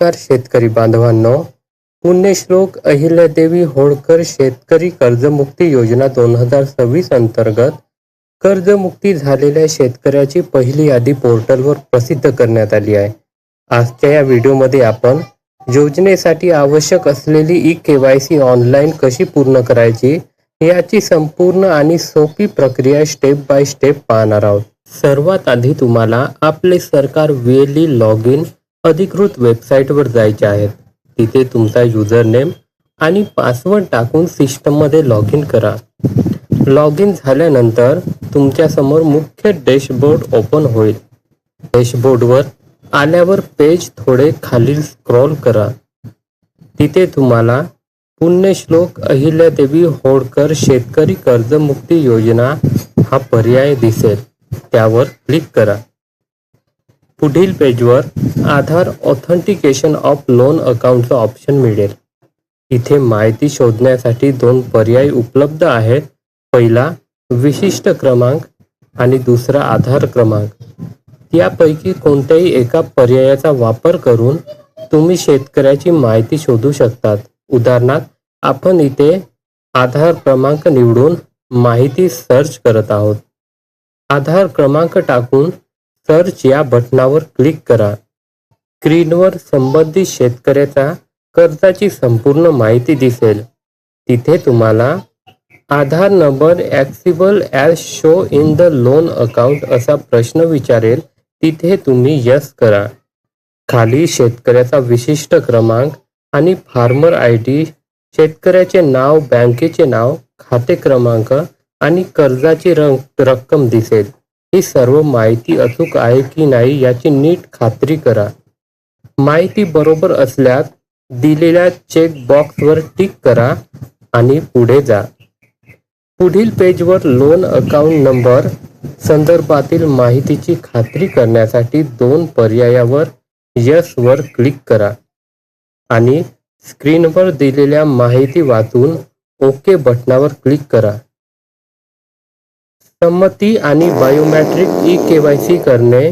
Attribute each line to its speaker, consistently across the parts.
Speaker 1: नमस्कार शेतकरी बांधवांनो, पुण्यश्लोक अहिल्यादेवी होळकर शेतकरी कर्जमुक्ती योजना 2026 अंतर्गत कर्जमुक्ती झालेल्या शेतकऱ्याची पहिली यादी पोर्टलवर प्रसिद्ध करण्यात आली आहे. आजच्या या व्हिडिओमध्ये आपण योजनेसाठी आवश्यक असलेली ई-केवायसी ऑनलाईन कशी पूर्ण करायची याची संपूर्ण आणि सोपी प्रक्रिया स्टेप बाय स्टेप पाहणार आहोत. सर्वात आधी तुम्हाला आपले सरकार VLE लॉग इन अधिकृत वेबसाईटवर जायचे आहेत. तिथे तुमचा युजर नेम आणि पासवर्ड टाकून सिस्टममध्ये लॉग इन करा. लॉग इन झाल्यानंतर तुमच्या समोर मुख्य डॅशबोर्ड ओपन होईल. डॅशबोर्डवर आल्यावर पेज थोडे खाली स्क्रॉल करा. तिथे तुम्हाला पुण्यश्लोक अहिल्यादेवी होळकर शेतकरी कर्जमुक्ती योजना हा पर्याय दिसेल. त्यावर क्लिक करा. पुढील पेजवर आधार ऑथेंटिकेशन ऑफ लोन अकाउंटचा ऑप्शन मिळेल. इथे माहिती शोधण्यासाठी 2 पर्याय उपलब्ध आहेत. पहिला विशिष्ट क्रमांक आणि दुसरा आधार क्रमांक. यापैकी कोणत्याही एका पर्यायाचा वापर करून तुम्ही शेतकऱ्याची माहिती शोधू शकतात. उदाहरणार्थ आपण इथे आधार क्रमांक निवडून माहिती सर्च करत आहोत. आधार क्रमांक टाकून सर्च या बटनावर क्लिक करा. स्क्रीनवर संबंधित शेतकऱ्याच्या कर्जाची संपूर्ण माहिती दिसेल. तिथे तुम्हाला Aadhaar number accessible as show in the loan account असा प्रश्न विचारेल. तिथे तुम्ही यस करा. खाली शेतकऱ्याचा विशिष्ट क्रमांक आणि फार्मर ID, शेतकऱ्याचे नाव, बँकेचे नाव, खाते क्रमांक आणि कर्जाची रक्कम दिसेल. ही सर्व माहिती अचूक आहे की नाही याची नीट खात्री करा. माहिती बरोबर असल्यास दिलेल्या चेक बॉक्सवर टिक करा आणि पुढे जा. पुढील पेजवर लोन अकाउंट नंबर संदर्भातील माहितीची खात्री करण्यासाठी 2 पर्यायावर यस वर क्लिक करा आणि स्क्रीनवर दिलेल्या माहिती वाचून ओके बटनावर क्लिक करा. संमती आणि बायोमेट्रिक ई-केवायसी करणे.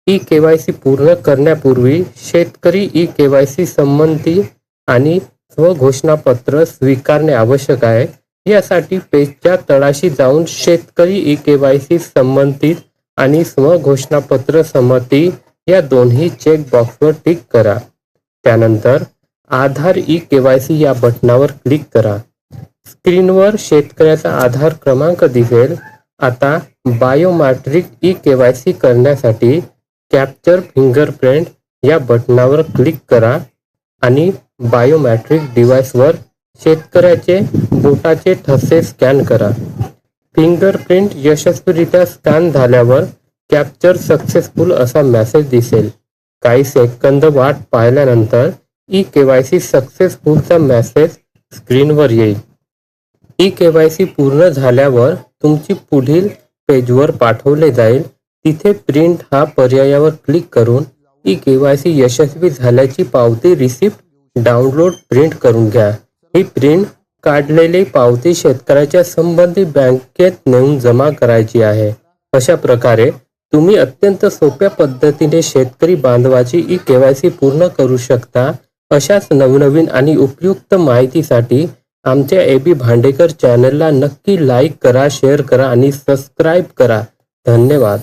Speaker 1: ई-केवायसी पूर्ण करण्यापूर्वी शेतकरी ई-केवायसी संमती आणि स्वघोषणापत्र स्वीकारणे आवश्यक आहे. यासाठी पेजच्या तळाशी जाऊन शेतकरी ई-केवायसी संमती आणि स्वघोषणापत्र संमती या दोन्ही चेक बॉक्सवर टिक करा. त्यानंतर आधार ई-केवायसी या बटनावर क्लिक करा. स्क्रीनवर शेतकऱ्याचा आधार क्रमांक दिसेल. आता बायोमेट्रिक ई-केवायसी करण्यासाठी कॅप्चर फिंगरप्रिंट या बटनावर क्लिक करा आणि बायोमेट्रिक डिव्हाइसवर शेतकऱ्याचे बोटाचे ठसे स्कॅन करा. फिंगरप्रिंट यशस्वीरित्या स्कॅन झाल्यावर कॅप्चर सक्सेसफुल असा मेसेज दिसेल. काही सेकंद वाट पाहिल्यानंतर ई-केवायसी सक्सेसफुलचा मेसेज स्क्रीनवर येईल. ई-केवायसी पूर्ण झाल्यावर तुमची पुढील पेजवर पाठवले जाईल. तिथे प्रिंट हा पर्यायावर क्लिक करून ई-केवायसी यशस्वी झाल्याची पावती रिसिप्ट डाउनलोड प्रिंट करून घ्या. ही प्रिंट काढलेली पावती शेतकऱ्याच्या संबंधित बँकेत नेऊन जमा करायची आहे. अशा प्रकारे तुम्ही अत्यंत सोप्या पद्धतीने शेतकरी बांधवाची ई-केवायसी पूर्ण करू शकता. अशाच नवनवीन आणि उपयुक्त माहितीसाठी आमच्या AB भांडेकर चॅनलला नक्की लाईक करा, शेअर करा आणि सबस्क्राईब करा. धन्यवाद.